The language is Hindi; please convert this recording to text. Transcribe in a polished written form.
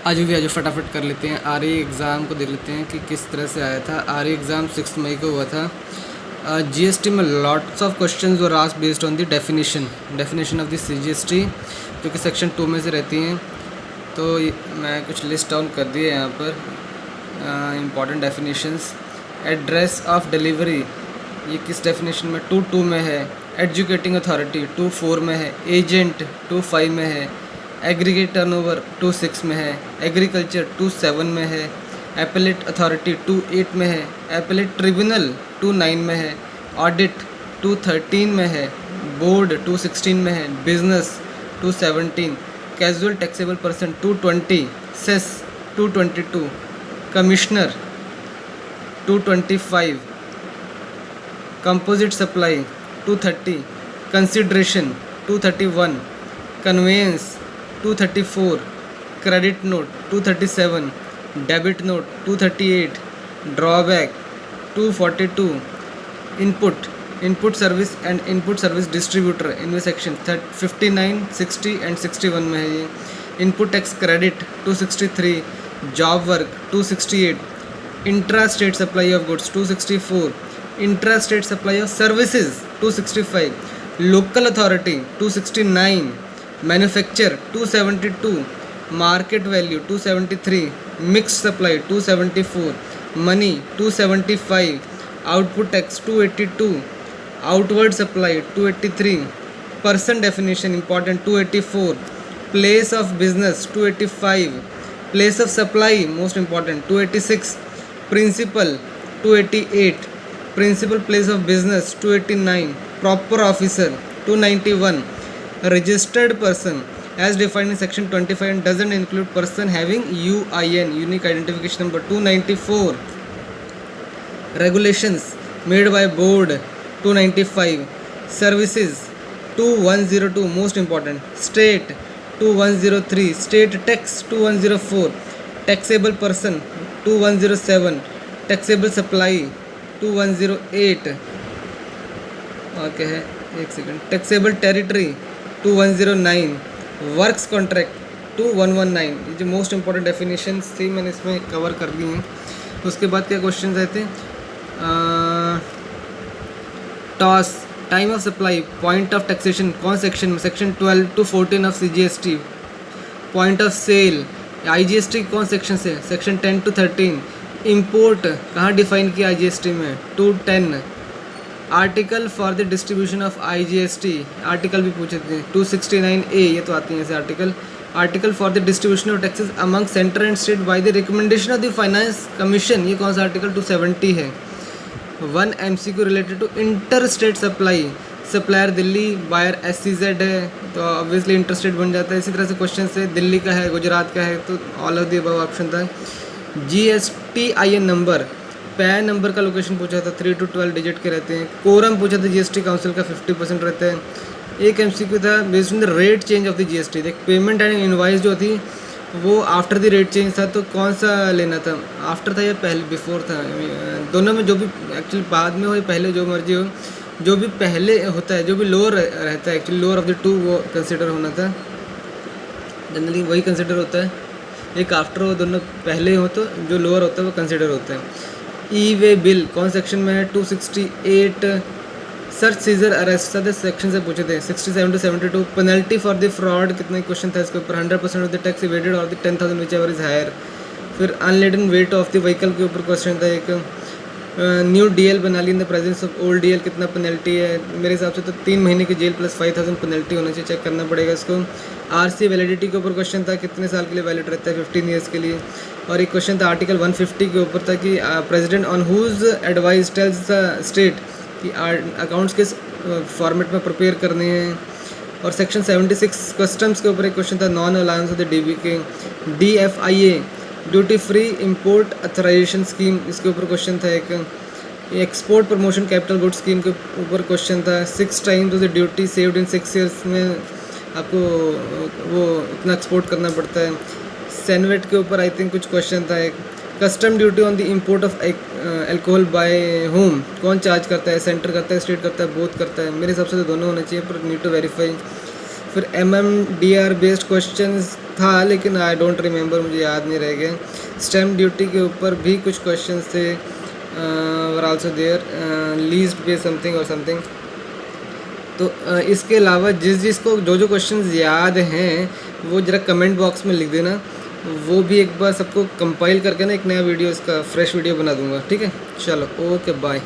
आज फटाफट कर लेते हैं। आर एग्ज़ाम को देख लेते हैं कि किस तरह से आया था। आर एग्ज़ाम 6 मई को हुआ था। जीएसटी में lots of questions were asked based on the definition of the CGST, जो कि सेक्शन 2 में से रहती हैं। तो मैं कुछ लिस्ट डाउन कर दिए यहाँ पर important definitions. Address of delivery ये किस डेफिनेशन में 2.2 में है। एजुकेटिंग अथॉरिटी 2.4 में है। एजेंट 2.5 में है। एग्रीगेट टर्नओवर 2.6 में है। एग्रीकल्चर 2.7 में है। एपेलेट अथॉरिटी 2.8 में है। एपेलेट ट्रिब्यूनल 2.9 में है। ऑडिट 2.13 में है। बोर्ड 2.16 में है। Business 2.17। Casual taxable person 2.20। Cess 2.22। Commissioner 2.25। Composite supply 2.30। Consideration 2.31। Conveyance 2.34। Credit note 2.37। Debit note 2.38। Drawback 2.42। Input service and input service distributor इनमें सेक्शन 59, 60 एंड 61 में है ये। Input tax credit 263। Job work 268। Intra state supply of goods 264। Intra state supply of services 265। Local authority 269। Manufacture 272। Market value 273। Mix supply 274। Money 275। Output tax 282। Outward supply 283। Person definition important 284। Place of business 285। Place of supply most important 286। Principal 288। Principal place of business 289। Proper officer 291। registered person as defined in section 25 and doesn't include person having UIN unique identification number 294. regulations made by board 295. services 2102 most important. state 2103. state tax 2104. taxable person 2107. taxable supply 2108. Okay है एक second. Taxable territory 2109। Works contract 2119। ये जो मोस्ट इंपॉर्टेंट डेफिनेशन थी मैंने इसमें कवर कर दी हैं। उसके बाद क्या क्वेश्चन आए थे। TOS time of supply point of taxation कौन सेक्शन में, section 12 to 14 of CGST. Point of sale IGST कौन सेक्शन से, सेक्शन 10 to 13। इम्पोर्ट कहाँ डिफाइन किया आईजीएसटी में 210। Article for the distribution of IGST article भी पूछे थे 269A ये तो आती हैं ऐसे article for the distribution of taxes among centre and state by the recommendation of the finance commission ये कौन सा आर्टिकल 270 है। 1 MCQ related to inter state supply. Supplier Delhi, buyer SCZ है तो ऑब्वियसली इंटर स्टेट बन जाता है। इसी तरह से क्वेश्चन से दिल्ली का है, गुजरात का है, तो all of the above option था। GSTIN नंबर पैन नंबर का लोकेशन पूछा था 3 to 12 डिजिट के रहते हैं। कोरम पूछा था जीएसटी काउंसिल का 50% रहता है। एक MCQ था based on the rate change of the GST. देख पेमेंट एंड इनवाइस जो थी वो आफ्टर द रेट चेंज था, तो कौन सा लेना था, आफ्टर था या पहले बिफोर था। दोनों में जो भी एक्चुअली बाद में हो या पहले जो मर्जी हो, जो भी पहले होता है जो भी लोअर रहता है actually lower of the two वो कंसिडर होना था। जनरली वही कंसिडर होता है। एक आफ्टर हो दोनों पहले हो तो जो लोअर होता है वो कंसिडर होता है। ई वे बिल कौन सेक्शन में है 268। सर्च सीजर अरेस्ट सारे सेक्शन से पूछे थे 67 to 72। Penalty for the fraud कितना क्वेश्चन था इसके ऊपर 100% ऑफ द टैक्स इवेडेड और the 10,000 whichever is higher. फिर unladen weight of the vehicle के ऊपर क्वेश्चन था एक। न्यू डीएल बना ली in the presence of old DL कितना पेनल्टी है। मेरे हिसाब से तो 3 महीने की जेल प्लस 5,000 पेनल्टी होना चाहिए, चेक करना पड़ेगा इसको। आरसी वैलिडिटी के ऊपर क्वेश्चन था कितने साल के लिए वैलिड रहता है 15 ईयर्स के लिए। और एक क्वेश्चन था आर्टिकल 150 के ऊपर था कि president on whose advice tells the state कि अकाउंट्स किस फॉर्मेट में प्रिपेयर करने हैं। और सेक्शन 76 कस्टम्स के ऊपर एक क्वेश्चन था non allowance of the DBK। DFIA duty free import authorisation scheme इसके ऊपर क्वेश्चन था एक। Export promotion capital good scheme के ऊपर क्वेश्चन था 6 times of the duty saved in 6 years में आपको वो इतना एक्सपोर्ट करना पड़ता है। सैनवेट के ऊपर आई थिंक कुछ क्वेश्चन था एक। Custom duty on the import of alcohol by home कौन चार्ज करता है, सेंटर करता है, स्टेट करता है, बोथ करता है। मेरे हिसाब से तो दोनों होने चाहिए पर नीड टू वेरीफाई। फिर MMDR बेस्ड क्वेश्चंस था, लेकिन आई डोंट रिमेंबर, मुझे याद नहीं रह गए। स्टैम्प ड्यूटी के ऊपर भी कुछ क्वेश्चंस थे, वर आल्सो देयर, लीज्ड पे समथिंग और समथिंग। तो इसके अलावा जिसको जो क्वेश्चंस याद हैं वो ज़रा कमेंट बॉक्स में लिख देना, वो भी एक बार सबको कंपाइल करके ना एक नया वीडियो, इसका फ्रेश वीडियो बना दूंगा, ठीक है। चलो, ओके, बाय।